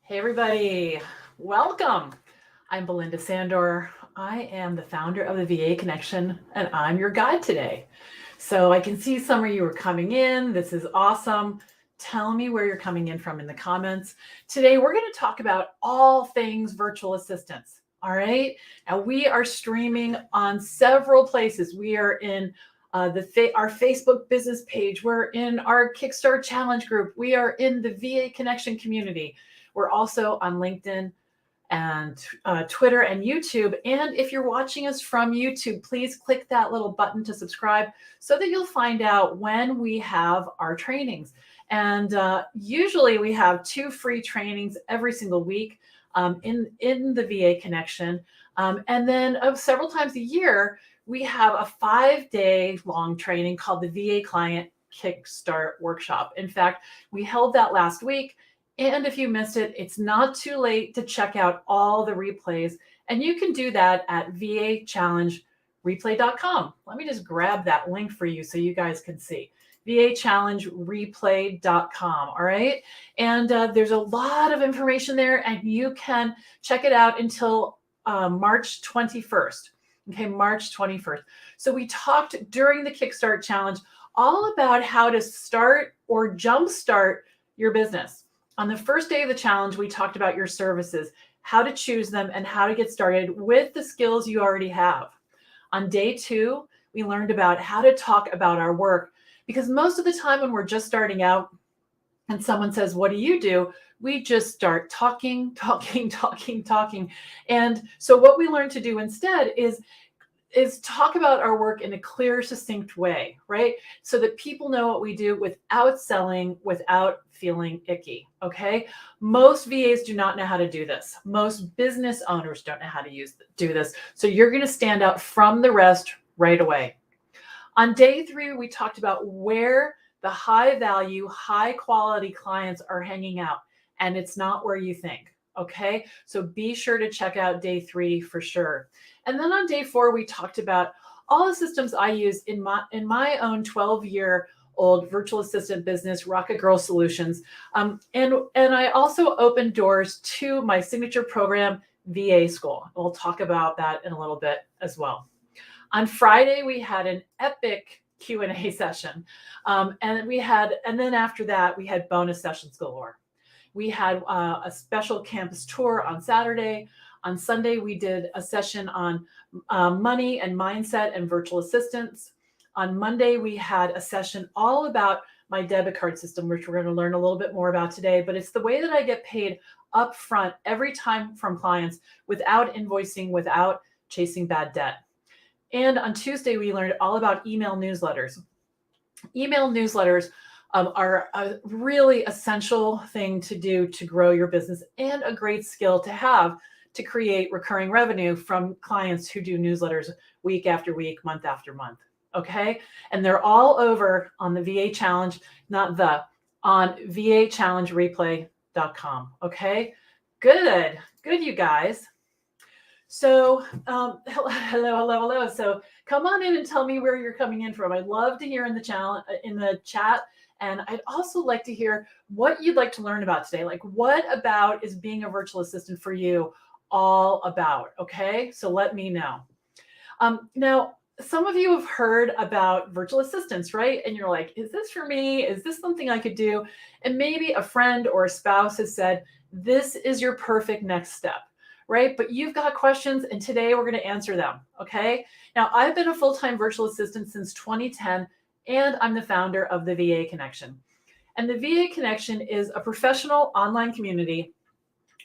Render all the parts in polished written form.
Hey, everybody. Welcome. I'm Belinda Sandor. I am the founder of the VA Connection, and I'm your guide today. So I can see some of you are coming in. This is awesome. Tell me where you're coming in from in the comments. Today, we're going to talk about all things virtual assistants. All right. Now, we are streaming on several places. We are in our Facebook business page. We're in our Kickstart Challenge group. We are in the VA Connection community. We're also on LinkedIn and Twitter and YouTube. And if you're watching us from YouTube, please click that little button to subscribe so that you'll find out when we have our trainings. And usually we have 2 free trainings every single week in the VA Connection. And then several times a year, we have a 5-day long training called the VA Client Kickstart Workshop. In fact, we held that last week. And if you missed it, it's not too late to check out all the replays. And you can do that at vachallengereplay.com. Let me just grab that link for you so you guys can see. vachallengereplay.com. All right. And there's a lot of information there, and you can check it out until March 21st. Okay, March 21st. So we talked during the Kickstart Challenge all about how to start or jumpstart your business. On the first day of the challenge, we talked about your services, how to choose them, and how to get started with the skills you already have. On day 2, we learned about how to talk about our work, because most of the time when we're just starting out and someone says, "What do you do?" we just start talking. And so what we learned to do instead is talk about our work in a clear, succinct way, right? So that people know what we do without selling, without feeling icky, okay? Most VAs do not know how to do this. Most business owners don't know how to do this. So you're going to stand out from the rest right away. On day 3, we talked about where the high value, high quality clients are hanging out, and it's not where you think. Okay, so be sure to check out day 3 for sure. And then on day 4, we talked about all the systems I use in my own 12-year-old virtual assistant business, Rocket Girl Solutions. And I also opened doors to my signature program, VA School. We'll talk about that in a little bit as well. On Friday, we had an epic Q&A session. And then after that, we had bonus sessions galore. We had a special campus tour on Saturday. On Sunday, we did a session on money and mindset and virtual assistants. On Monday, we had a session all about my debit card system, which we're going to learn a little bit more about today. But it's the way that I get paid up front every time from clients without invoicing, without chasing bad debt. And on Tuesday, we learned all about email newsletters. Email newsletters are a really essential thing to do to grow your business, and a great skill to have to create recurring revenue from clients who do newsletters week after week, month after month. Okay. And they're all over on the VA Challenge, on vachallengereplay.com. Okay. Good, you guys. So hello. So come on in and tell me where you're coming in from. I'd love to hear in the chat. And I'd also like to hear what you'd like to learn about today. Like, what about is being a virtual assistant for you all about? Okay, so let me know. Now, some of you have heard about virtual assistants, right? And you're like, is this for me? Is this something I could do? And maybe a friend or a spouse has said, this is your perfect next step, right? But you've got questions, and today we're going to answer them, okay? Now, I've been a full-time virtual assistant since 2010, and I'm the founder of the VA Connection. And the VA Connection is a professional online community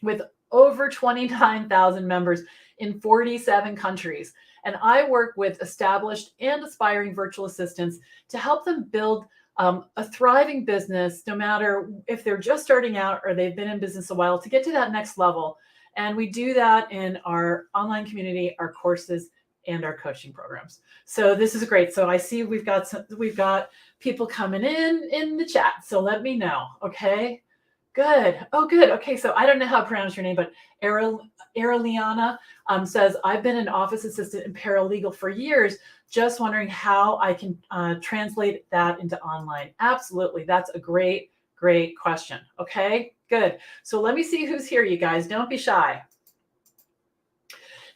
with over 29,000 members in 47 countries. And I work with established and aspiring virtual assistants to help them build a thriving business, no matter if they're just starting out or they've been in business a while, to get to that next level. And we do that in our online community, our courses, and our coaching programs. So this is great. So I see we've got people coming in the chat. So let me know. Okay. Good. Oh, good. Okay. So I don't know how to pronounce your name, but Areliana says, I've been an office assistant and paralegal for years. Just wondering how I can translate that into online. Absolutely. That's a great Great question. Okay, good. So let me see who's here, you guys. Don't be shy.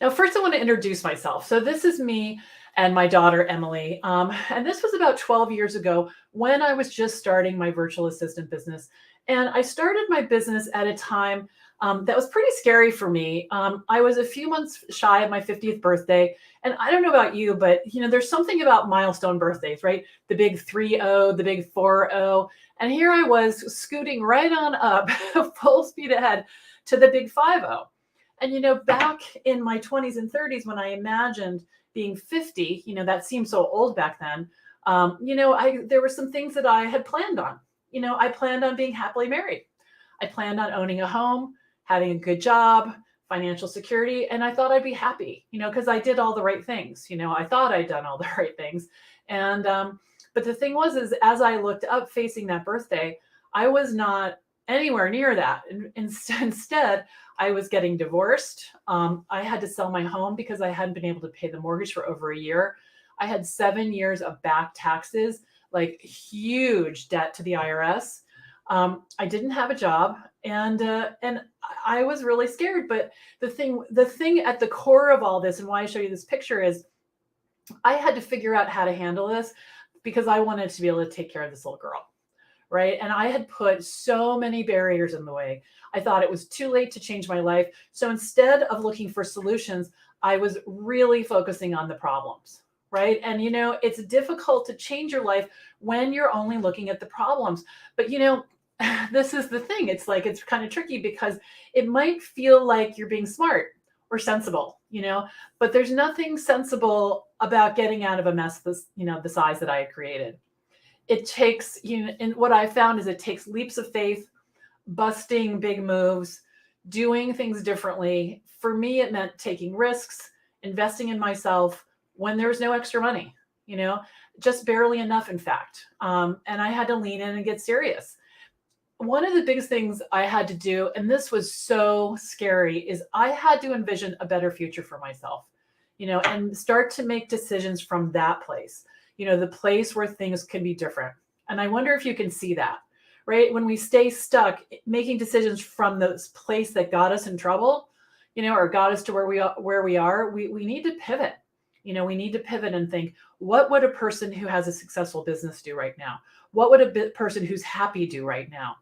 Now, first I want to introduce myself. So this is me and my daughter, Emily. And this was about 12 years ago when I was just starting my virtual assistant business. And I started my business at a time that was pretty scary for me. I was a few months shy of my 50th birthday. And I don't know about you, but there's something about milestone birthdays, right? The big 3-0, the big 4-0. And here I was scooting right on up, full speed ahead to the big 5-0. And back in my 20s and 30s, when I imagined being 50, that seemed so old back then. There were some things that I had planned on. I planned on being happily married. I planned on owning a home, having a good job, financial security, and I thought I'd be happy, because I did all the right things. I thought I'd done all the right things. And but the thing is as I looked up facing that birthday, I was not anywhere near that. And instead, I was getting divorced. I had to sell my home because I hadn't been able to pay the mortgage for over a year. I had 7 years of back taxes, like huge debt to the IRS. I didn't have a job, and I was really scared. But the thing at the core of all this, and why I show you this picture, is I had to figure out how to handle this because I wanted to be able to take care of this little girl. Right. And I had put so many barriers in the way. I thought it was too late to change my life. So instead of looking for solutions, I was really focusing on the problems. Right. And, it's difficult to change your life when you're only looking at the problems. But, this is the thing. It's kind of tricky because it might feel like you're being smart or sensible, but there's nothing sensible about getting out of a mess the size that I had created. It takes, and what I found is it takes leaps of faith, busting big moves, doing things differently. For me, it meant taking risks, investing in myself when there was no extra money, just barely enough, in fact. And I had to lean in and get serious. One of the biggest things I had to do, and this was so scary, is I had to envision a better future for myself, and start to make decisions from that place. The place where things can be different. And I wonder if you can see that, right? When we stay stuck making decisions from this place that got us in trouble, or got us to where we are, we need to pivot. We need to pivot and think, what would a person who has a successful business do right now? What would a person who's happy do right now?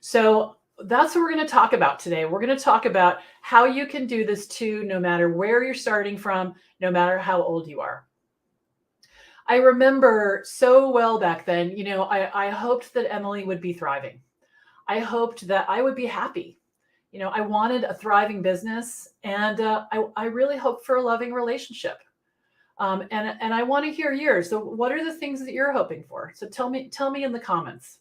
So that's what we're going to talk about today. We're going to talk about how you can do this too, no matter where you're starting from, no matter how old you are. I remember so well back then, I hoped that Emily would be thriving. I hoped that I would be happy. I wanted a thriving business, and I really hoped for a loving relationship. And I want to hear yours. So what are the things that you're hoping for? So tell me in the comments.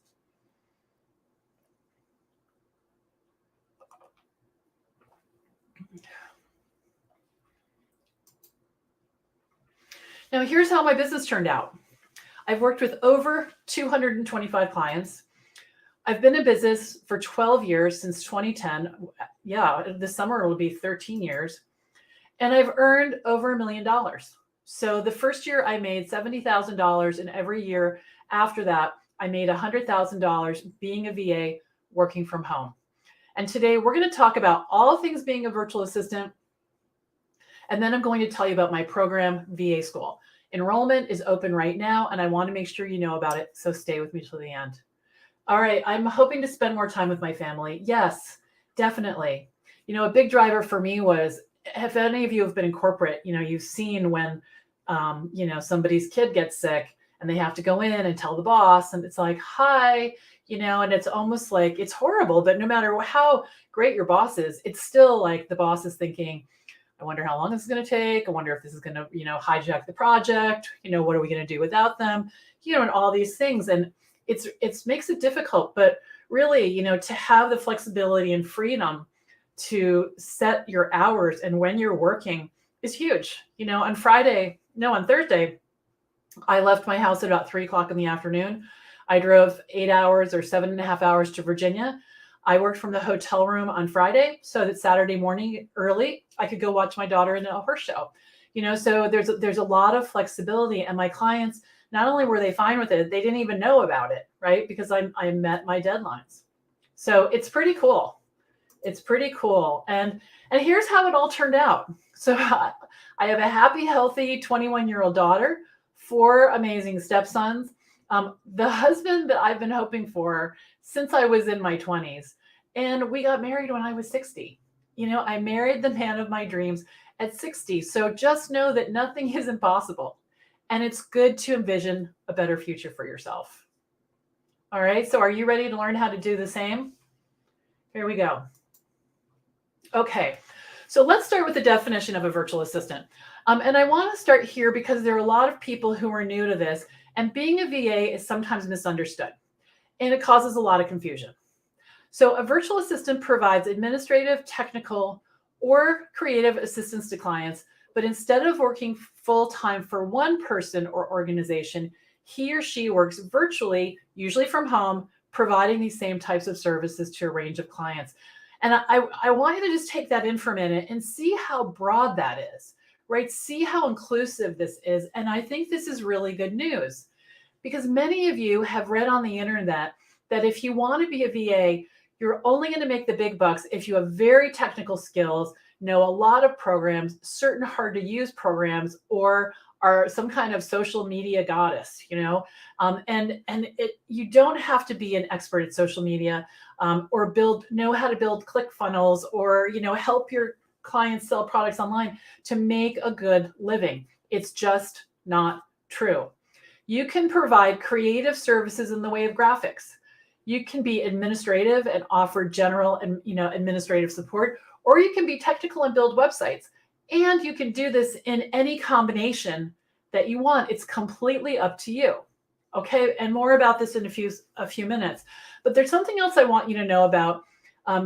Now, here's how my business turned out. I've worked with over 225 clients. I've been in business for 12 years, since 2010. Yeah, this summer it will be 13 years. And I've earned over $1 million. So the first year I made $70,000, and every year after that, I made $100,000 being a VA working from home. And today we're going to talk about all things being a virtual assistant. And then I'm going to tell you about my program, VA School. Enrollment is open right now, and I want to make sure you know about it. So stay with me till the end. All right. I'm hoping to spend more time with my family. Yes, definitely. A big driver for me was, if any of you have been in corporate, you've seen when, somebody's kid gets sick and they have to go in and tell the boss, and it's like, hi, and it's almost like it's horrible. But no matter how great your boss is, it's still like the boss is thinking, I wonder how long this is going to take. I wonder if this is going to, hijack the project. What are we going to do without them? And all these things. And it makes it difficult. But really, to have the flexibility and freedom to set your hours and when you're working is huge. On Thursday, I left my house at about 3:00 in the afternoon. I drove 8 hours or 7.5 hours to Virginia. I worked from the hotel room on Friday so that Saturday morning early, I could go watch my daughter in a horse show. So there's a lot of flexibility, and my clients, not only were they fine with it, they didn't even know about it, right? Because I met my deadlines. So it's pretty cool. It's pretty cool. And here's how it all turned out. So I have a happy, healthy 21-year-old daughter, 4 amazing stepsons, the husband that I've been hoping for since I was in my 20s. And we got married when I was 60. I married the man of my dreams at 60. So just know that nothing is impossible. And it's good to envision a better future for yourself. All right. So are you ready to learn how to do the same? Here we go. Okay. So let's start with the definition of a virtual assistant. And I want to start here because there are a lot of people who are new to this, and being a VA is sometimes misunderstood, and it causes a lot of confusion. So a virtual assistant provides administrative, technical, or creative assistance to clients, but instead of working full-time for one person or organization, he or she works virtually, usually from home, providing these same types of services to a range of clients. And I want you to just take that in for a minute and see how broad that is, right? See how inclusive this is. And I think this is really good news because many of you have read on the internet that if you want to be a VA, you're only going to make the big bucks if you have very technical skills, know a lot of programs, certain hard to use programs, or are some kind of social media goddess, and you don't have to be an expert at social media or know how to build click funnels or, help your clients sell products online to make a good living. It's just not true. You can provide creative services in the way of graphics. You can be administrative and offer general and administrative support, or you can be technical and build websites. And you can do this in any combination that you want. It's completely up to you. Okay, and more about this in a few minutes. But there's something else I want you to know about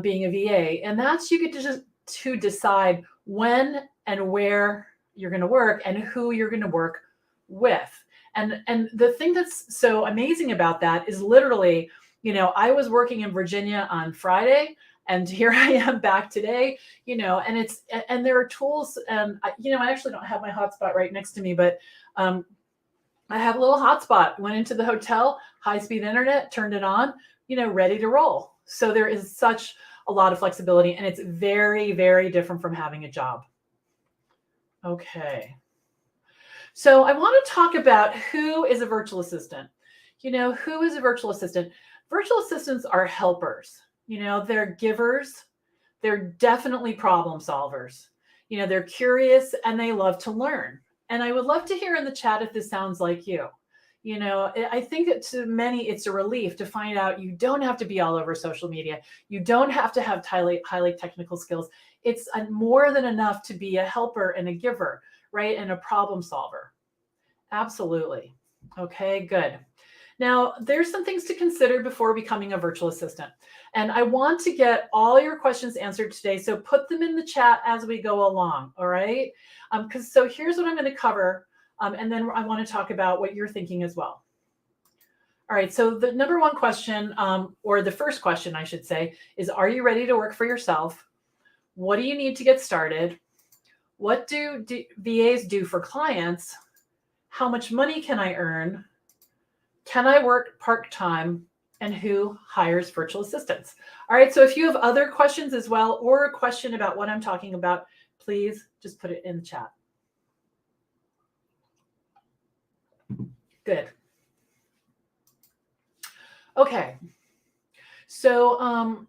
being a VA, and that's you get to decide when and where you're going to work and who you're going to work with. And the thing that's so amazing about that is literally, I was working in Virginia on Friday, and here I am back today, and there are tools, and I actually don't have my hotspot right next to me, but I have a little hotspot, went into the hotel, high-speed internet, turned it on, ready to roll. So there is such a lot of flexibility, and it's very, very different from having a job. Okay. So I want to talk about who is a virtual assistant. Who is a virtual assistant? Virtual assistants are helpers. They're givers. They're definitely problem solvers. They're curious and they love to learn. And I would love to hear in the chat if this sounds like you. I think that to many, it's a relief to find out you don't have to be all over social media. You don't have to have highly technical skills. It's more than enough to be a helper and a giver, right? And a problem solver. Absolutely. Okay, good. Now, there's some things to consider before becoming a virtual assistant. And I want to get all your questions answered today. So put them in the chat as we go along, all right? So here's what I'm going to cover. And then I want to talk about what you're thinking as well. All right, so the number one question, or the first question I should say, is are you ready to work for yourself? What do you need to get started? What do VAs do for clients? How much money can I earn? Can I work part-time? And who hires virtual assistants? All right, so if you have other questions as well, or a question about what I'm talking about, please just put it in the chat. Good. Okay, so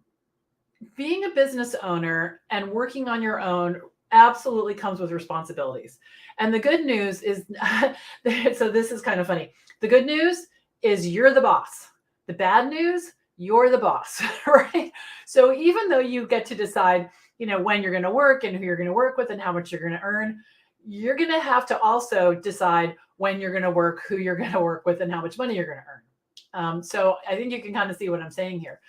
being a business owner and working on your own absolutely comes with responsibilities. And the good news is, so this is kind of funny. The good news is you're the boss. The bad news, you're the boss, right? So even though you get to decide, when you're going to work and who you're going to work with and how much you're going to earn, you're going to have to also decide when you're going to work, who you're going to work with, and how much money you're going to earn. So I think you can kind of see what I'm saying here.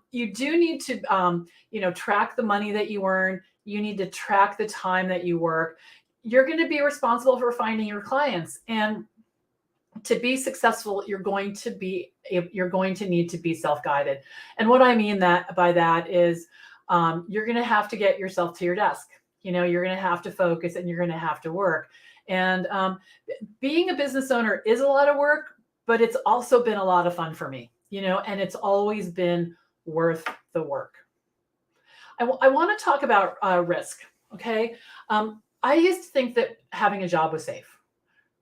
You do need to, track the money that you earn. You need to track the time that you work. You're going to be responsible for finding your clients. And to be successful, you're going to need to be self-guided. And what I mean by that is you're going to have to get yourself to your desk. You're going to have to focus and you're going to have to work. And being a business owner is a lot of work, but it's also been a lot of fun for me, and it's always been worth the work. I want to talk about risk. Okay. I used to think that having a job was safe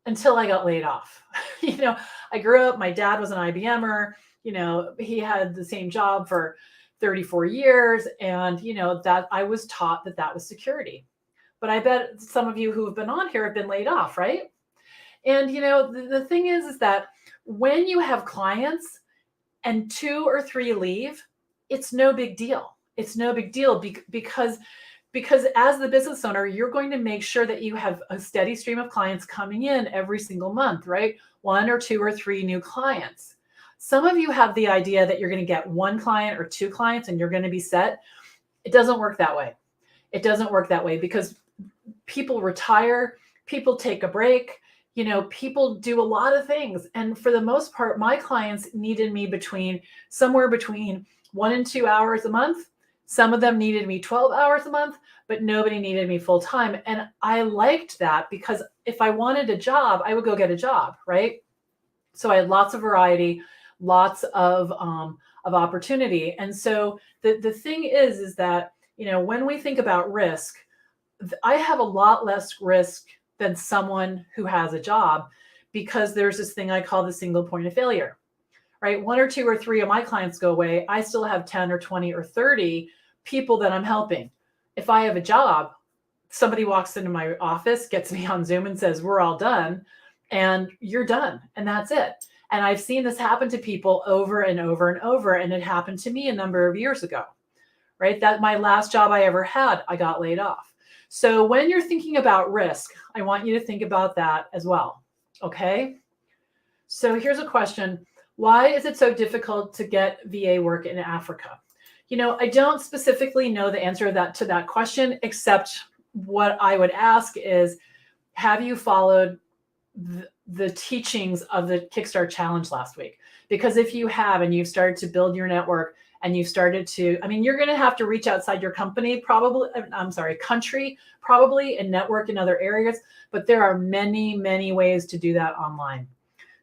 until I got laid off. I grew up, my dad was an IBMer, he had the same job for 34 years. And, that I was taught that that was security. But I bet some of you who have been on here have been laid off, right? And, the thing is that when you have clients and 2 or 3 leave, it's no big deal. It's no big deal because as the business owner, you're going to make sure that you have a steady stream of clients coming in every single month, right? 1 or 2 or 3 new clients. Some of you have the idea that you're going to get 1 client or 2 clients and you're going to be set. It doesn't work that way. It doesn't work that way because people retire, people take a break, people do a lot of things. And for the most part, my clients needed me somewhere between 1 and 2 hours a month. Some of them needed me 12 hours a month, but nobody needed me full time. And I liked that because if I wanted a job, I would go get a job, right? So I had lots of variety, lots of opportunity. And so the thing is that, when we think about risk, I have a lot less risk than someone who has a job because there's this thing I call the single point of failure, right? 1 or 2 or 3 of my clients go away. I still have 10 or 20 or 30 people that I'm helping. If I have a job, somebody walks into my office, gets me on Zoom and says, we're all done, and you're done. And that's it. And I've seen this happen to people over and over and over. And it happened to me a number of years ago, right? That my last job I ever had, I got laid off. So when you're thinking about risk, I want you to think about that as well. Okay. So here's a question. Why is it so difficult to get VA work in Africa? I don't specifically know the answer to that question, except what I would ask is, have you followed the teachings of the Kickstart Challenge last week? Because if you have, and you've started to build your network and you've started to, you're going to have to reach outside your country, probably, and network in other areas, but there are many, many ways to do that online.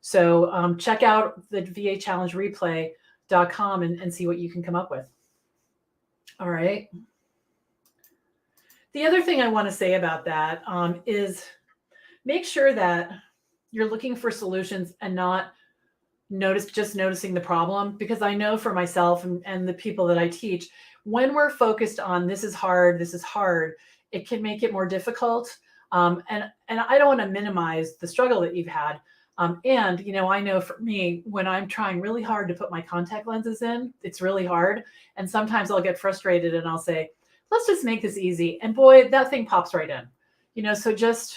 So check out the vachallengereplay.com and see what you can come up with. All right. The other thing I want to say about that is make sure that you're looking for solutions and not noticing the problem. Because I know for myself and the people that I teach, when we're focused on this is hard, it can make it more difficult. And I don't want to minimize the struggle that you've had. And, I know for me, when I'm trying really hard to put my contact lenses in, it's really hard. And sometimes I'll get frustrated and I'll say, let's just make this easy. And boy, that thing pops right in, so just,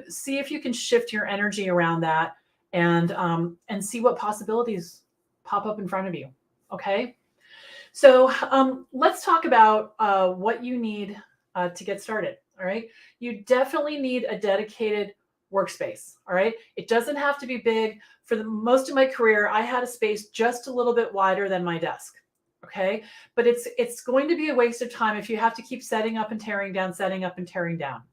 see if you can shift your energy around that and see what possibilities pop up in front of you. Okay. So let's talk about what you need to get started. All right. You definitely need a dedicated workspace. All right. It doesn't have to be big. For the most of my career, I had a space just a little bit wider than my desk. Okay. But it's going to be a waste of time if you have to keep setting up and tearing down.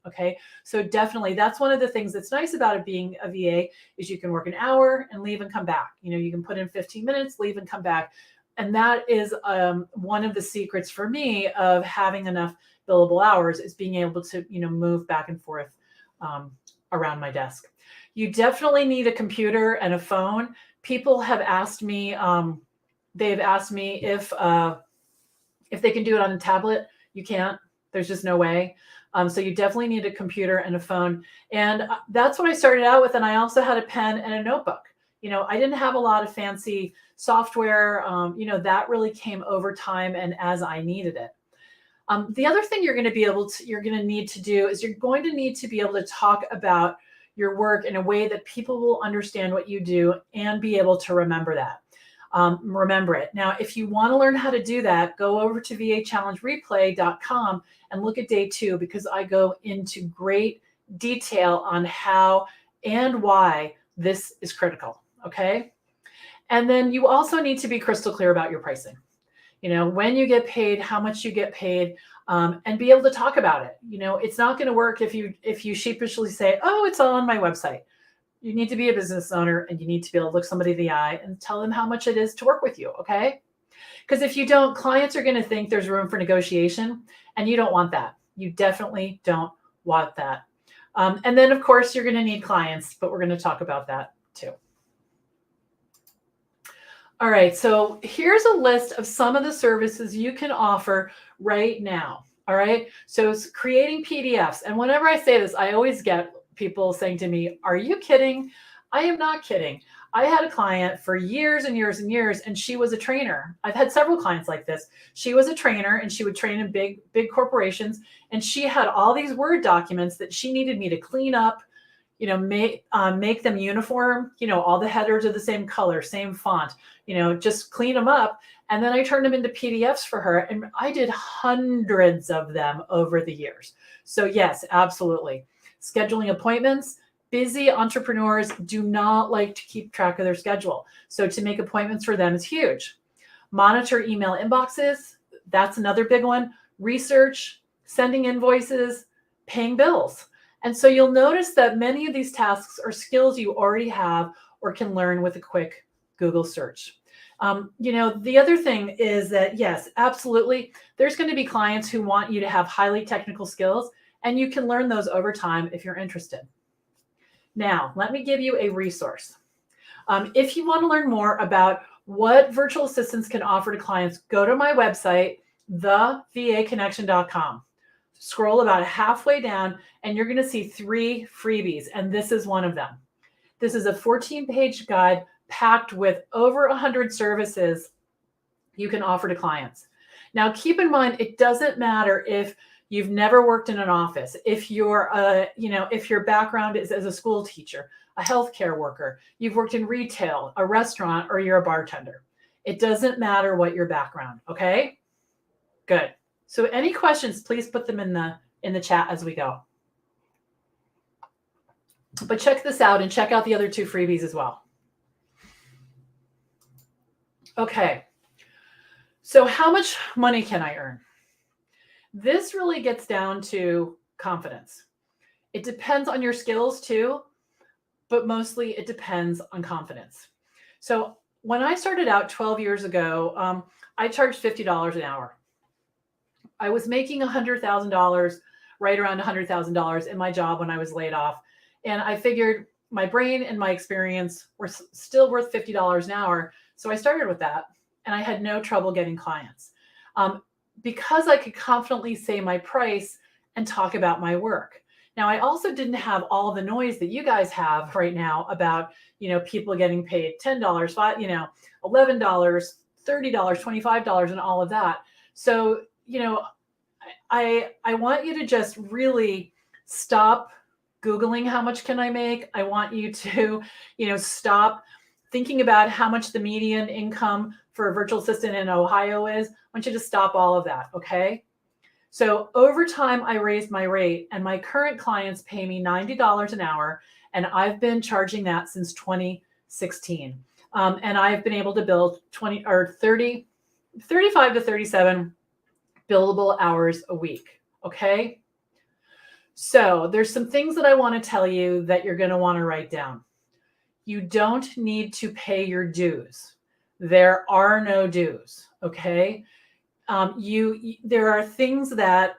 Okay. So definitely that's one of the things that's nice about it being a VA is you can work an hour and leave and come back. You can put in 15 minutes, leave and come back. And that is one of the secrets for me of having enough billable hours is being able to, move back and forth around my desk. You definitely need a computer and a phone. People have asked me, they've asked me if they can do it on a tablet. You can't. There's just no way. So you definitely need a computer and a phone. And that's what I started out with. And I also had a pen and a notebook. I didn't have a lot of fancy software. That really came over time and as I needed it. The other thing you're going to need to do is you're going to need to be able to talk about your work in a way that people will understand what you do and be able to remember that. Remember it. Now, if you want to learn how to do that, go over to vachallengereplay.com and look at day 2, because I go into great detail on how and why this is critical. Okay. And then you also need to be crystal clear about your pricing. when you get paid, how much you get paid, and be able to talk about it. It's not going to work if you sheepishly say, oh, it's all on my website. You need to be a business owner, and you need to be able to look somebody in the eye and tell them how much it is to work with you. Okay. Because if you don't, clients are going to think there's room for negotiation, and you don't want that. You definitely don't want that. And then, of course, you're going to need clients, but we're going to talk about that too. All right, so here's a list of some of the services you can offer right now. All right, so it's creating PDFs. And whenever I say this, I always get people saying to me, are you kidding? I am not kidding. I had a client for years and years and years, and she was a trainer. I've had several clients like this. She was a trainer, and she would train in big corporations, and she had all these Word documents that she needed me to clean up, make them uniform, all the headers are the same color, same font, just clean them up. And then I turned them into PDFs for her, and I did hundreds of them over the years. So yes, absolutely. Scheduling appointments. Busy entrepreneurs do not like to keep track of their schedule. So to make appointments for them is huge. Monitor email inboxes. That's another big one. Research, sending invoices, paying bills. And so you'll notice that many of these tasks are skills you already have or can learn with a quick Google search. The other thing is that, yes, absolutely, there's going to be clients who want you to have highly technical skills, and you can learn those over time if you're interested. Now, let me give you a resource. If you want to learn more about what virtual assistants can offer to clients, go to my website, thevaconnection.com. Scroll about halfway down, and you're going to see 3 freebies, and this is one of them. This is a 14-page guide packed with over 100 services you can offer to clients. Now, keep in mind, it doesn't matter if you've never worked in an office, if you're if your background is as a school teacher, a healthcare worker, you've worked in retail, a restaurant, or you're a bartender. It doesn't matter what your background, okay? Good. So any questions, please put them in the chat as we go. But check this out and check out the other 2 freebies as well. Okay. So how much money can I earn? This really gets down to confidence. It depends on your skills too, but mostly it depends on confidence. So when I started out 12 years ago, I charged $50 an hour. I was making $100,000, right around $100,000 in my job when I was laid off. And I figured my brain and my experience were still worth $50 an hour. So I started with that, and I had no trouble getting clients. Because I could confidently say my price and talk about my work. Now, I also didn't have all the noise that you guys have right now about, people getting paid $10, $11, $30, $25, and all of that. So, I want you to just really stop Googling how much can I make. I want you to, stop thinking about how much the median income for a virtual assistant in Ohio is. I want you to stop all of that, okay? So over time, I raised my rate, and my current clients pay me $90 an hour, and I've been charging that since 2016. And I've been able to build 35 to 37 billable hours a week, okay? So there's some things that I want to tell you that you're going to want to write down. You don't need to pay your dues. There are no dues, okay? There are things that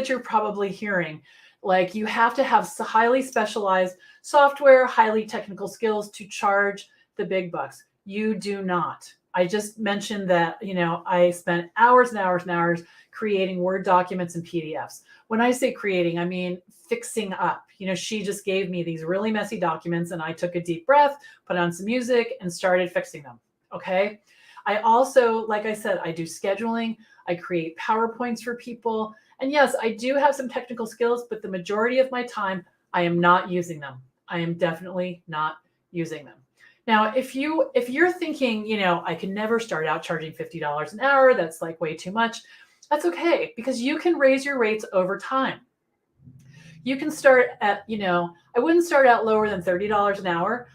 you're probably hearing, like you have to have highly specialized software, highly technical skills to charge the big bucks. You do not. I just mentioned that, I spent hours and hours and hours creating Word documents and PDFs. When I say creating, I mean fixing up. She just gave me these really messy documents, and I took a deep breath, put on some music, and started fixing them. Okay. I also, like I said, I do scheduling. I create PowerPoints for people. And yes, I do have some technical skills, but the majority of my time, I am not using them. I am definitely not using them. Now, if you're thinking, I can never start out charging $50 an hour, that's like way too much. That's okay, because you can raise your rates over time. You can start at, I wouldn't start out lower than $30 an hour,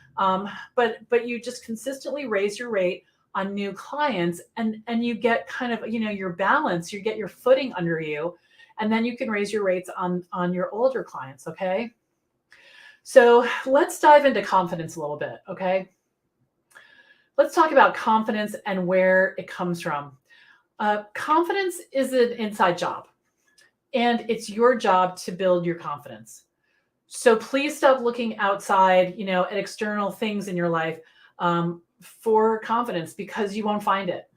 but you just consistently raise your rate on new clients, and you get kind of, your balance, you get your footing under you, and then you can raise your rates on your older clients. Okay. So let's dive into confidence a little bit. Okay. Let's talk about confidence and where it comes from. Confidence is an inside job, and it's your job to build your confidence. So please stop looking outside, at external things in your life for confidence, because you won't find it.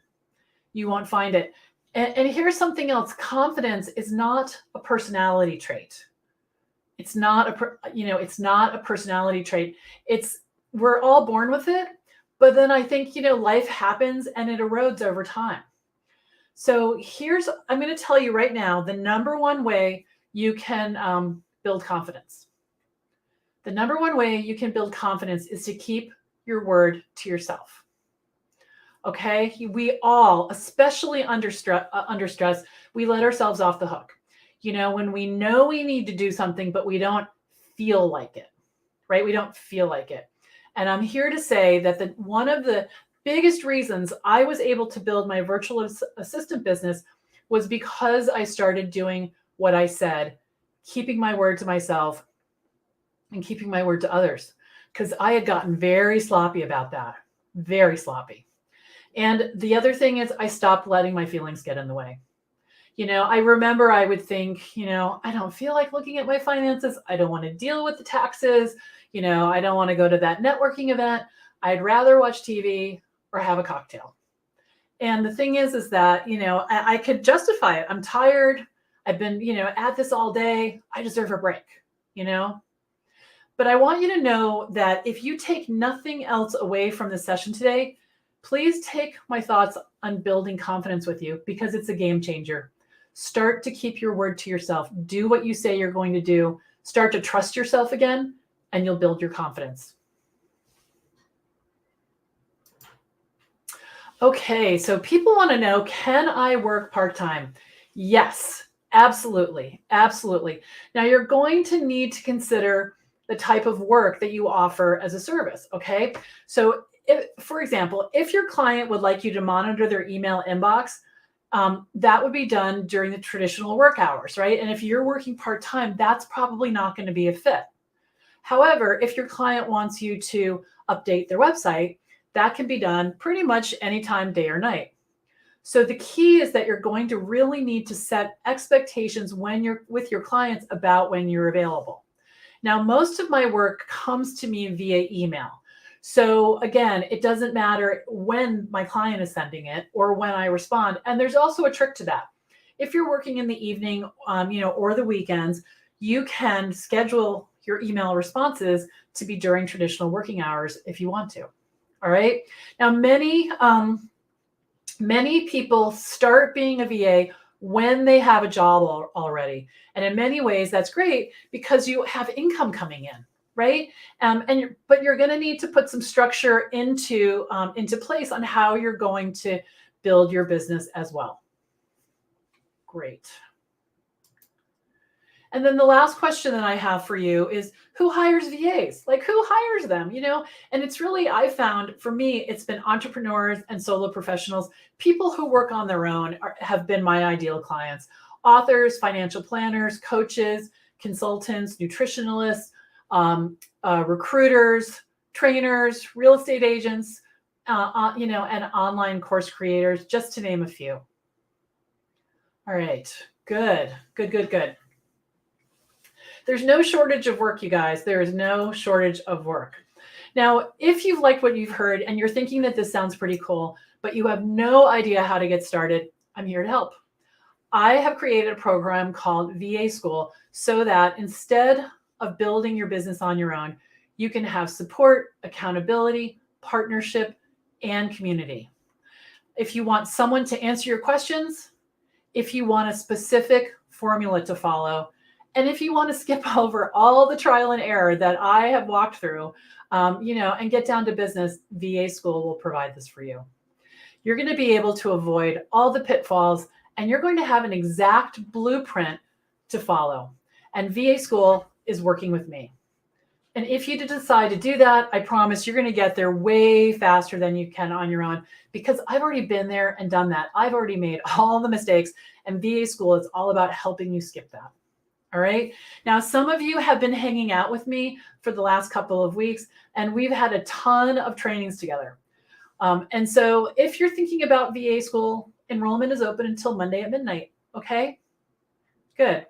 You won't find it. And here's something else. Confidence is not a personality trait. It's not it's not a personality trait. We're all born with it, but then I think, life happens and it erodes over time. So I'm going to tell you right now, the number one way you can build confidence. The number one way you can build confidence is to keep your word to yourself. Okay? We all, especially under stress, we let ourselves off the hook. When we know we need to do something, but we don't feel like it, right? We don't feel like it. And I'm here to say that one of the biggest reasons I was able to build my virtual assistant business was because I started doing what I said, keeping my word to myself and keeping my word to others, because I had gotten very sloppy about that, very sloppy. And the other thing is I stopped letting my feelings get in the way. I remember I would think, I don't feel like looking at my finances. I don't want to deal with the taxes. I don't want to go to that networking event. I'd rather watch TV or have a cocktail. And the thing is that, I could justify it. I'm tired. I've been, at this all day. I deserve a break, But I want you to know that if you take nothing else away from the session today, please take my thoughts on building confidence with you, because it's a game changer. Start to keep your word to yourself. Do what you say you're going to do. Start to trust yourself again, and you'll build your confidence. Okay, so people want to know, can I work part-time? Yes, absolutely. Absolutely. Now you're going to need to consider the type of work that you offer as a service. Okay. So for example, if your client would like you to monitor their email inbox, that would be done during the traditional work hours, right? And if you're working part-time, that's probably not going to be a fit. However, if your client wants you to update their website, that can be done pretty much anytime, day or night. So the key is that you're going to really need to set expectations when you're with your clients about when you're available. Now, most of my work comes to me via email. So again, it doesn't matter when my client is sending it or when I respond. And there's also a trick to that. If you're working in the evening, or the weekends, you can schedule your email responses to be during traditional working hours if you want to. All right. Now, many people start being a VA when they have a job already. And in many ways, that's great because you have income coming in, right? But you're going to need to put some structure into place on how you're going to build your business as well. Great. And then the last question that I have for you is, who hires VAs? Like, who hires them? And it's really, I found, for me, it's been entrepreneurs and solo professionals. People who work on their own have been my ideal clients. Authors, financial planners, coaches, consultants, nutritionalists, recruiters, trainers, real estate agents, and online course creators, just to name a few. All right, good. There's no shortage of work, you guys. There is no shortage of work. Now, if you've liked what you've heard and you're thinking that this sounds pretty cool, but you have no idea how to get started, I'm here to help. I have created a program called VA School so that instead of building your business on your own, you can have support, accountability, partnership, and community. If you want someone to answer your questions, if you want a specific formula to follow, and if you want to skip over all the trial and error that I have walked through, and get down to business, VA School will provide this for you. You're going to be able to avoid all the pitfalls, and you're going to have an exact blueprint to follow. And VA School is working with me. And if you decide to do that, I promise you're going to get there way faster than you can on your own, because I've already been there and done that. I've already made all the mistakes, and VA school is all about helping you skip that. All right. Now, some of you have been hanging out with me for the last couple of weeks, and we've had a ton of trainings together. And so if you're thinking about VA school, enrollment is open until Monday at midnight. Okay, good.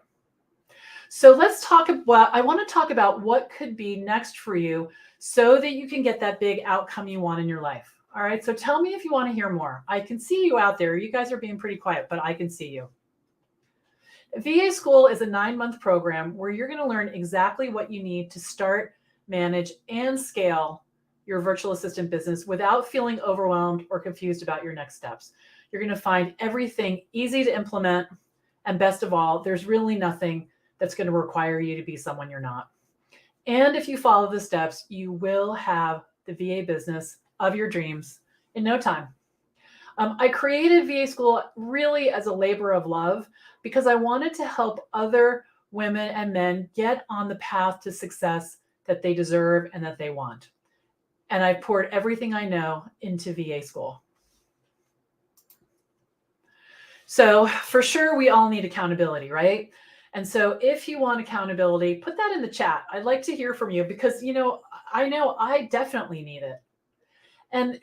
So let's talk about, I want to talk about what could be next for you so that you can get that big outcome you want in your life. All right. So tell me if you want to hear more. I can see you out there. You guys are being pretty quiet, but I can see you. VA school is a 9-month program where you're going to learn exactly what you need to start, manage, and scale your virtual assistant business without feeling overwhelmed or confused about your next steps. You're going to find everything easy to implement. And best of all, there's really nothing that's going to require you to be someone you're not. And if you follow the steps, you will have the VA business of your dreams in no time. I created VA school really as a labor of love because I wanted to help other women and men get on the path to success that they deserve and that they want. And I poured everything I know into VA school. So for sure, we all need accountability, right? And so if you want accountability, put that in the chat. I'd like to hear from you because, I know I definitely need it. And,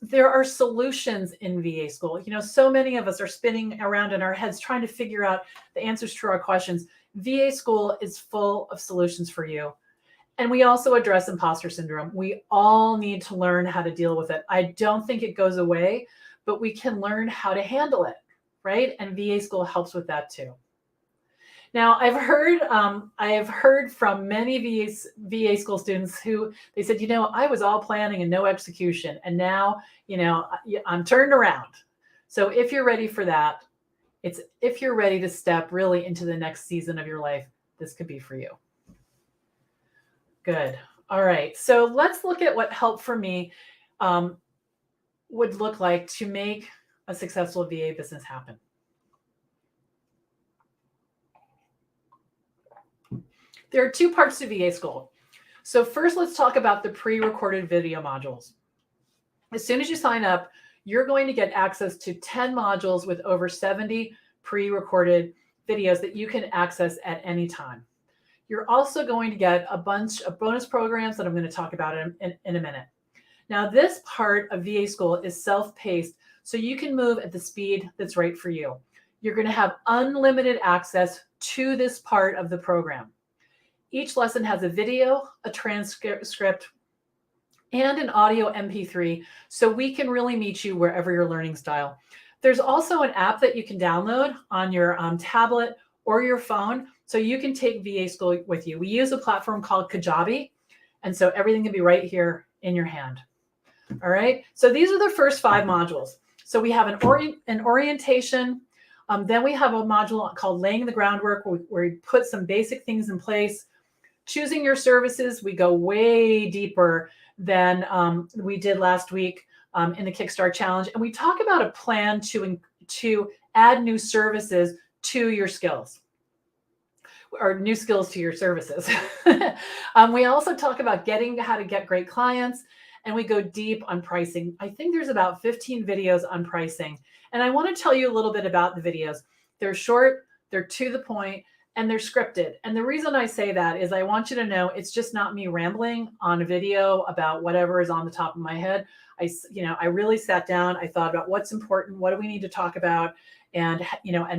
there are solutions in VA school. So many of us are spinning around in our heads trying to figure out the answers to our questions. VA school is full of solutions for you. And we also address imposter syndrome. We all need to learn how to deal with it. I don't think it goes away, but we can learn how to handle it, right? And VA school helps with that too. Now, I've heard from many VA school students who they said, I was all planning and no execution. And now, I'm turned around. So if you're ready for that, if you're ready to step really into the next season of your life, this could be for you. Good. All right. So let's look at what help for me would look like to make a successful VA business happen. There are 2 parts to VA school. So first, let's talk about the pre-recorded video modules. As soon as you sign up, you're going to get access to 10 modules with over 70 pre-recorded videos that you can access at any time. You're also going to get a bunch of bonus programs that I'm going to talk about in a minute. Now, this part of VA school is self-paced, so you can move at the speed that's right for you. You're going to have unlimited access to this part of the program. Each lesson has a video, a transcript, and an audio MP3, so we can really meet you wherever your learning style. There's also an app that you can download on your tablet or your phone, so you can take VA school with you. We use a platform called Kajabi, and so everything can be right here in your hand. All right, so these are the first 5 modules. So we have an orientation, then we have a module called laying the groundwork, where we put some basic things in place. Choosing your services, we go way deeper than we did last week in the Kickstart Challenge. And we talk about a plan to add new services to your skills, or new skills to your services. We also talk about how to get great clients, and we go deep on pricing. I think there's about 15 videos on pricing. And I want to tell you a little bit about the videos. They're short, they're to the point, and they're scripted. And the reason I say that is I want you to know it's just not me rambling on a video about whatever is on the top of my head. I really sat down, I thought about what's important, what do we need to talk about, and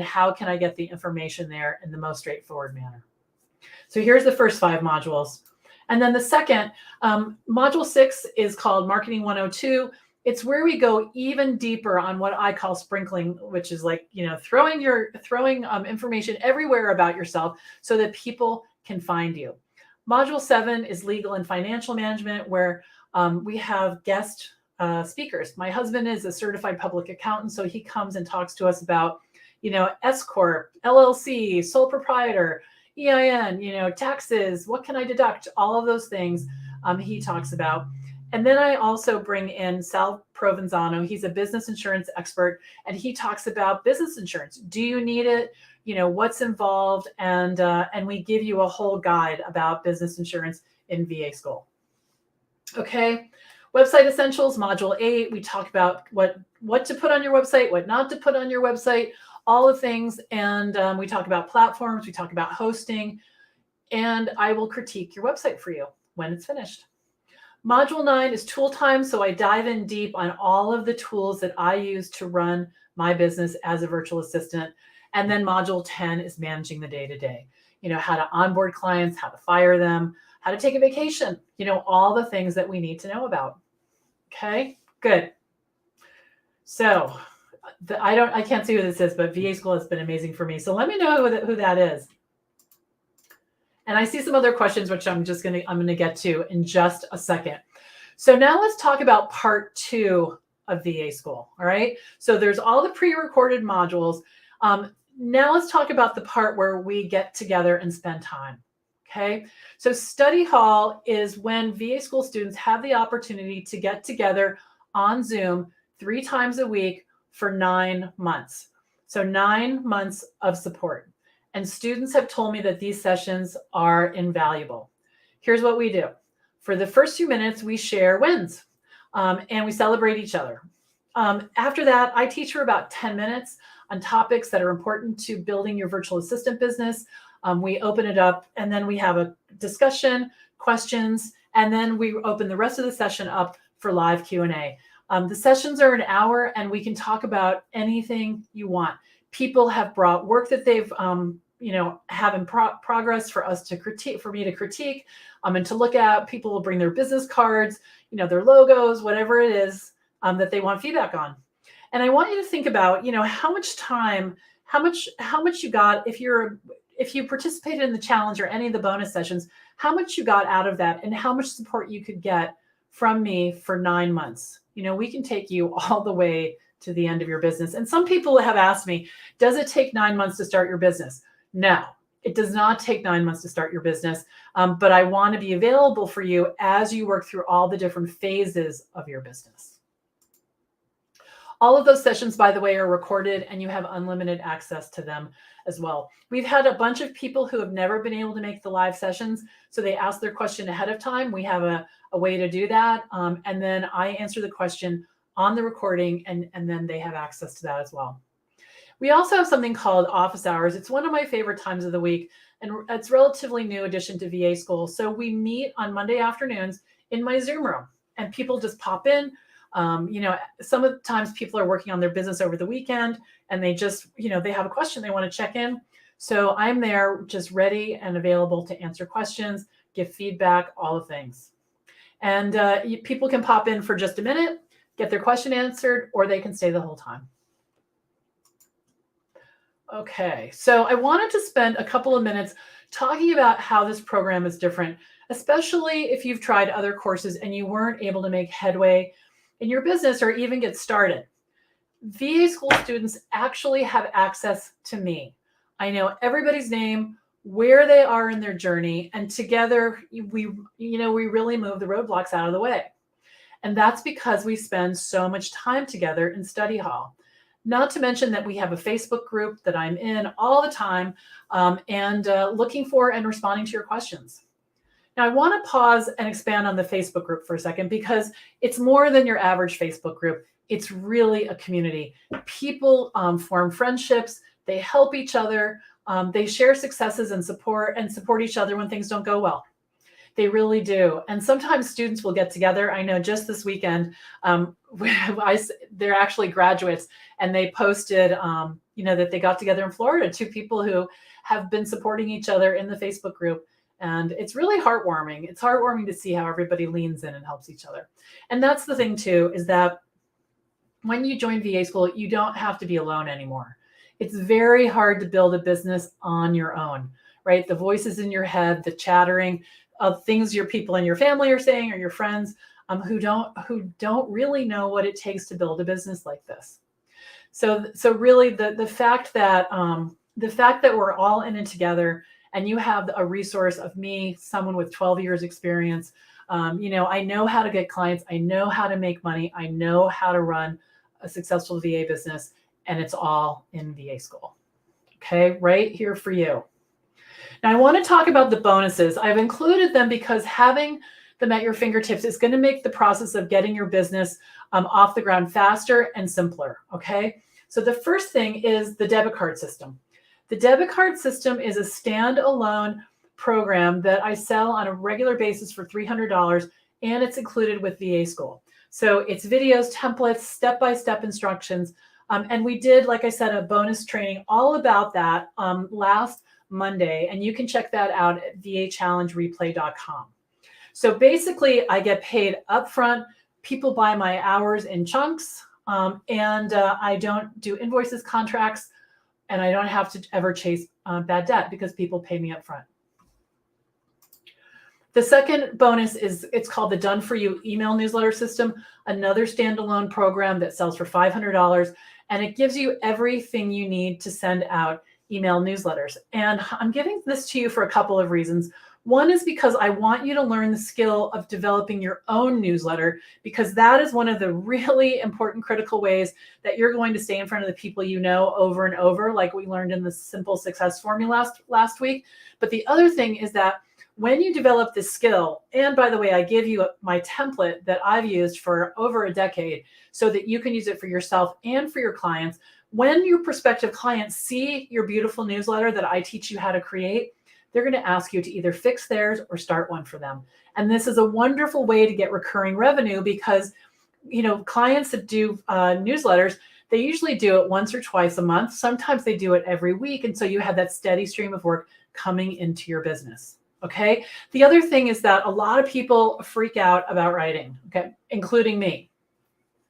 how can I get the information there in the most straightforward manner. So here's the first 5 modules. And then the second, module 6 is called Marketing 102. It's where we go even deeper on what I call sprinkling, which is like, throwing information everywhere about yourself so that people can find you. Module 7 is legal and financial management, where we have guest speakers. My husband is a certified public accountant, so he comes and talks to us about, S Corp, LLC, sole proprietor, EIN, taxes, what can I deduct, all of those things he talks about. And then I also bring in Sal Provenzano. He's a business insurance expert, and he talks about business insurance. Do you need it? What's involved? And we give you a whole guide about business insurance in VA school. Okay. Website Essentials, Module 8. We talk about what to put on your website, what not to put on your website, all the things. And we talk about platforms. We talk about hosting. And I will critique your website for you when it's finished. Module 9 is tool time. So I dive in deep on all of the tools that I use to run my business as a virtual assistant. And then Module 10 is managing the day-to-day. How to onboard clients, how to fire them, how to take a vacation, all the things that we need to know about. Okay, good. So I can't see who this is, but VA School has been amazing for me. So let me know who that is. And I see some other questions, which I'm going to get to in just a second. So now let's talk about part 2 of VA School. All right. So there's all the pre-recorded modules. Now let's talk about the part where we get together and spend time. Okay. So study hall is when VA School students have the opportunity to get together on Zoom 3 times a week for 9 months. So 9 months of support. And students have told me that these sessions are invaluable. Here's what we do. For the first few minutes, we share wins and we celebrate each other. After that, I teach for about 10 minutes on topics that are important to building your virtual assistant business. We open it up and then we have a discussion, questions, and then we open the rest of the session up for live Q&A. The sessions are an hour and we can talk about anything you want. People have brought work that they've have in progress for us to critique, for me to critique, and to look at. People will bring their business cards, their logos, whatever it is that they want feedback on. And I want you to think about, how much time, how much you got if you participated in the challenge or any of the bonus sessions, how much you got out of that and how much support you could get from me for 9 months. We can take you all the way to the end of your business. And some people have asked me, does it take 9 months to start your business? No, it does not take 9 months to start your business. But I want to be available for you as you work through all the different phases of your business. All of those sessions, by the way, are recorded and you have unlimited access to them as well. We've had a bunch of people who have never been able to make the live sessions. So they ask their question ahead of time. We have a way to do that. And then I answer the question on the recording and then they have access to that as well. We also have something called office hours. It's one of my favorite times of the week and it's a relatively new addition to VA School. So we meet on Monday afternoons in my Zoom room and people just pop in. Some of the times people are working on their business over the weekend and they just, they have a question, they want to check in. So I'm there just ready and available to answer questions, give feedback, all the things. And people can pop in for just a minute, get their question answered, or they can stay the whole time. Okay, so I wanted to spend a couple of minutes talking about how this program is different, especially if you've tried other courses and you weren't able to make headway in your business or even get started. VA School students actually have access to me. I know everybody's name, where they are in their journey, and together we really move the roadblocks out of the way. And that's because we spend so much time together in study hall. Not to mention that we have a Facebook group that I'm in all the time and looking for and responding to your questions. Now, I want to pause and expand on the Facebook group for a second because it's more than your average Facebook group. It's really a community. People form friendships. They help each other. They share successes and support each other when things don't go well. They really do. And sometimes students will get together. I know just this weekend, they're actually graduates and they posted, that they got together in Florida, 2 people who have been supporting each other in the Facebook group. And it's really heartwarming. It's heartwarming to see how everybody leans in and helps each other. And that's the thing too, is that when you join VA School, you don't have to be alone anymore. It's very hard to build a business on your own, right? The voices in your head, the chattering of things your people in your family are saying or your friends who don't really know what it takes to build a business like this. So really the fact that we're all in it together and you have a resource of me, someone with 12 years experience, I know how to get clients. I know how to make money. I know how to run a successful VA business, and it's all in VA school. Okay, right here for you. Now I want to talk about the bonuses. I've included them because having them at your fingertips is going to make the process of getting your business off the ground faster and simpler. Okay, so the first thing is the debit card system. The debit card system is a standalone program that I sell on a regular basis for $300, and it's included with VA School. So it's videos, templates, step-by-step instructions. And we did, like I said, a bonus training all about that last Monday, and you can check that out at vachallengereplay.com. So basically, I get paid upfront. People buy my hours in chunks, and I don't do invoices, contracts, and I don't have to ever chase bad debt because people pay me upfront. The second bonus is it's called the Done For You email newsletter system, another standalone program that sells for $500, and it gives you everything you need to send out email newsletters. And I'm giving this to you for a couple of reasons. One is because I want you to learn the skill of developing your own newsletter, because that is one of the really important critical ways that you're going to stay in front of the people you know over and over, like we learned in the Simple Success Formula last week. But the other thing is that when you develop this skill, and by the way, I give you my template that I've used for over a decade so that you can use it for yourself and for your clients. When your prospective clients see your beautiful newsletter that I teach you how to create, they're going to ask you to either fix theirs or start one for them. And this is a wonderful way to get recurring revenue because, clients that do newsletters, they usually do it once or twice a month. Sometimes they do it every week. And so you have that steady stream of work coming into your business. Okay. The other thing is that a lot of people freak out about writing, okay, including me.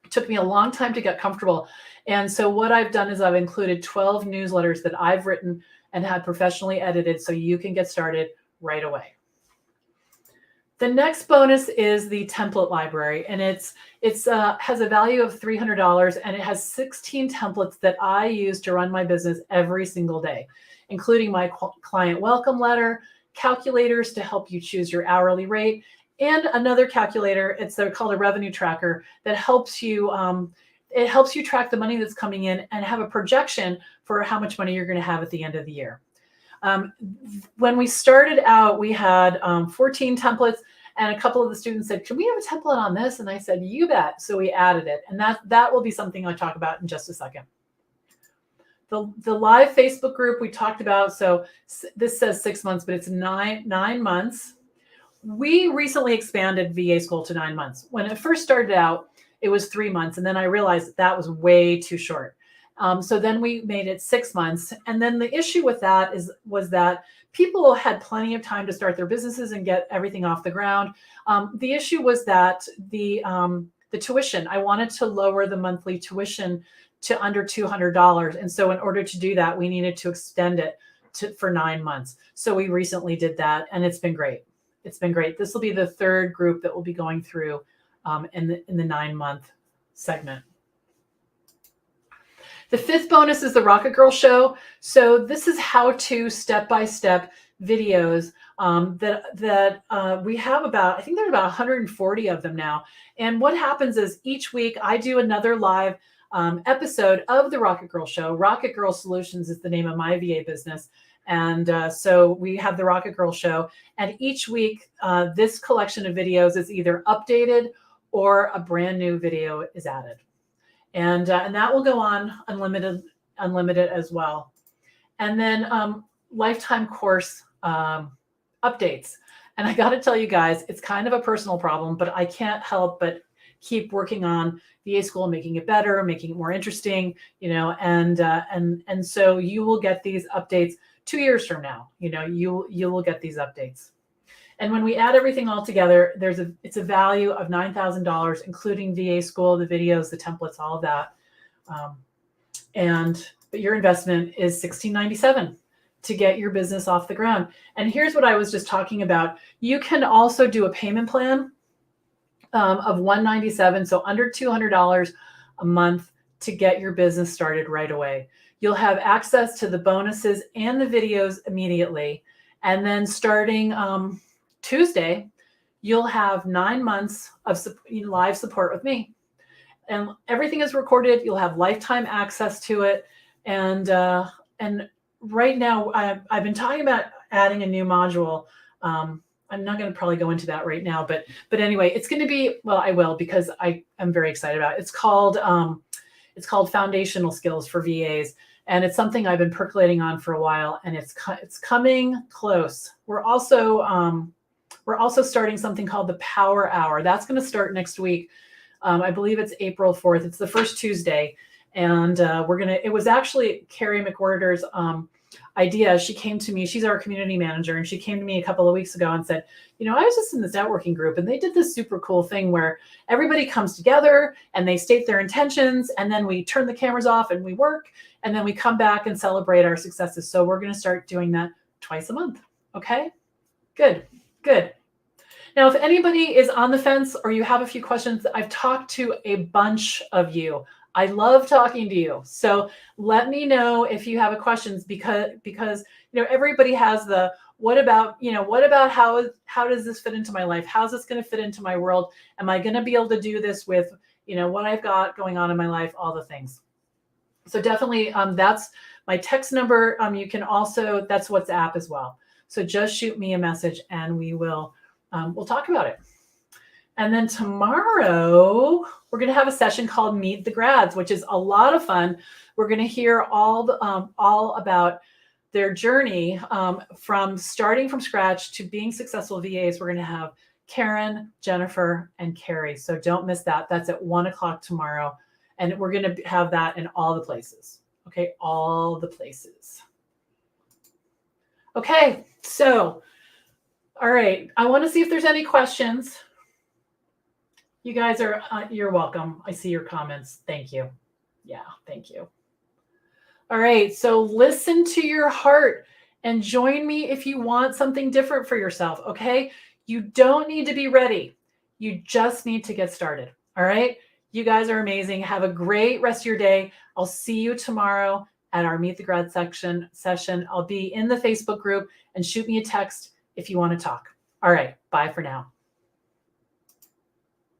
It took me a long time to get comfortable. And so what I've done is I've included 12 newsletters that I've written and had professionally edited so you can get started right away. The next bonus is the template library, and it has a value of $300, and it has 16 templates that I use to run my business every single day, including my client welcome letter, calculators to help you choose your hourly rate, and another calculator. It's called a revenue tracker that helps you. It helps you track the money that's coming in and have a projection for how much money you're going to have at the end of the year. When we started out, we had 14 templates, and a couple of the students said, "Can we have a template on this?" And I said, "You bet." So we added it, and that will be something I'll talk about in just a second. The live Facebook group we talked about. So this says 6 months, but it's nine months. We recently expanded VA School to 9 months. When it first started out, it was 3 months. And then I realized that was way too short. So then we made it 6 months. And then the issue with that was that people had plenty of time to start their businesses and get everything off the ground. The issue was that the tuition, I wanted to lower the monthly tuition to under $200. And so in order to do that, we needed to extend it for 9 months. So we recently did that, and it's been great. It's been great. This will be the third group that we'll be going through in the 9-month segment. The fifth bonus is the Rocket Girl Show. So this is how-to step-by-step videos that we have about, I think there's about 140 of them now. And what happens is each week I do another live episode of the Rocket Girl Show. Rocket Girl Solutions is the name of my VA business. And so we have the Rocket Girl Show. And each week, this collection of videos is either updated or a brand new video is added. And that will go on unlimited as well. And then lifetime course updates. And I got to tell you guys, it's kind of a personal problem, but I can't help but keep working on VA School, making it better, making it more interesting, and so you will get these updates 2 years from now. You will get these updates. And when we add everything all together, it's a value of $9,000, including VA School, the videos, the templates, all of that. But your investment is $1,697 to get your business off the ground. And here's what I was just talking about. You can also do a payment plan of $197, so under $200 a month to get your business started right away. You'll have access to the bonuses and the videos immediately. And then starting Tuesday, you'll have 9 months of live support with me. And everything is recorded. You'll have lifetime access to it. And right now, I've been talking about adding a new module. I'm not going to probably go into that right now, but anyway, it's going to be, well, I will, because I am very excited about it. It's called Foundational Skills for VAs. And it's something I've been percolating on for a while, and it's coming close. We're also starting something called the Power Hour. That's going to start next week. I believe it's April 4th. It's the first Tuesday. And it was actually Carrie McWhorter's idea. She came to me, she's our community manager, and she came to me a couple of weeks ago and said, I was just in this networking group, and they did this super cool thing where everybody comes together and they state their intentions, and then we turn the cameras off and we work, and then we come back and celebrate our successes. So we're going to start doing that twice a month. Okay, good. Now, if anybody is on the fence or you have a few questions, I've talked to a bunch of you. I love talking to you. So let me know if you have questions, because everybody has the what about how does this fit into my life? How's this going to fit into my world? Am I going to be able to do this with what I've got going on in my life? All the things. So definitely, that's my text number. You can also, that's WhatsApp as well. So just shoot me a message and we'll talk about it. And then tomorrow, we're going to have a session called Meet the Grads, which is a lot of fun. We're going to hear all about their journey from starting from scratch to being successful VAs. We're going to have Karen, Jennifer, and Carrie. So don't miss that. That's at 1:00 tomorrow. And we're going to have that in all the places. Okay, all the places. Okay, so, all right. I want to see if there's any questions. You guys are, you're welcome. I see your comments. Thank you. Yeah, thank you. All right, so listen to your heart and join me if you want something different for yourself, okay? You don't need to be ready. You just need to get started, all right? You guys are amazing. Have a great rest of your day. I'll see you tomorrow at our Meet the Grad session. I'll be in the Facebook group, and shoot me a text if you want to talk. All right, bye for now.